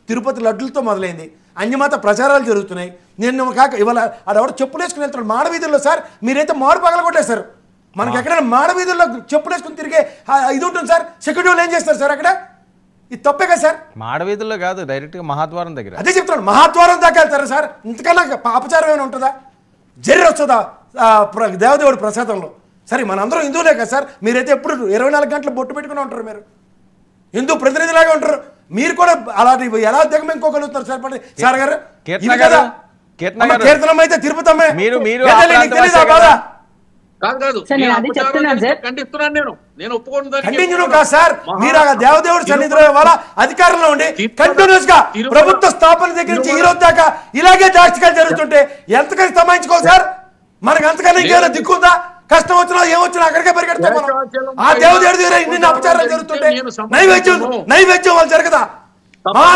తిరుపతి లడ్డులతో మొదలైంది, అన్యమత ప్రచారాలు జరుగుతున్నాయి. నేను కాక ఇవాళ ఆడెవడో చెప్పులు వేసుకుని వెళ్తున్నాడు మాడవీధుల్లో. సార్ మీరైతే మాడు పగల కొట్టేశారు. మనకి ఎక్కడైనా మాడవీధుల్లో చెప్పులు వేసుకుని తిరిగే ఇది ఉంటుంది సార్. సెక్యూరిటీ వాళ్ళు ఏం చేస్తారు సార్ అక్కడ? ఇది తప్పే కదా సార్. మాడవీధుల్లో కాదు, డైరెక్ట్గా మహాద్వారం దగ్గర. అదే చెప్తున్నాను, మహాద్వారం దాకా వెళ్తారా సార్? ఇంతకన్నా అపచారం ఏమైనా ఉంటుందా? జర్రి వస్తుందా దేవదేవుడి ప్రసాదంలో? సరే మనందరం హిందువులే కదా సార్. మీరైతే ఎప్పుడు 24 గంటలు బొట్టు పెట్టుకుని ఉంటారు, మీరు హిందూ ప్రతినిధిలాగా ఉంటారు. మీరు కూడా అలాంటి ఎలా దిగమింకోగలుగుతున్నారు సార్? సార్ గారు కీర్తనం అయితే తిరుపతమ్మే ఖండించడం కాదు సార్. మీరు దేవదేవుడి సన్నిధిలో ఇవాళ అధికారంలో ఉండి కంటిన్యూస్ గా ప్రభుత్వ స్థాపన దగ్గర నుంచి ఈ రోజు దాకా ఇలాగే దాష్టికాలు జరుగుతుంటే ఎంతకని సమాయించుకోవాలి సార్? మనకు అంతకన్నా ఇంకేమైనా దిక్కుందా? కష్టం వచ్చినా ఏమొచ్చినా అక్కడికే పరిగెడతాం మనం. ఆ దేవదేవుడి దగ్గర ఇన్ని అపచారాలు జరుగుతుంటే నైవేద్యం వాళ్ళు జరగదా?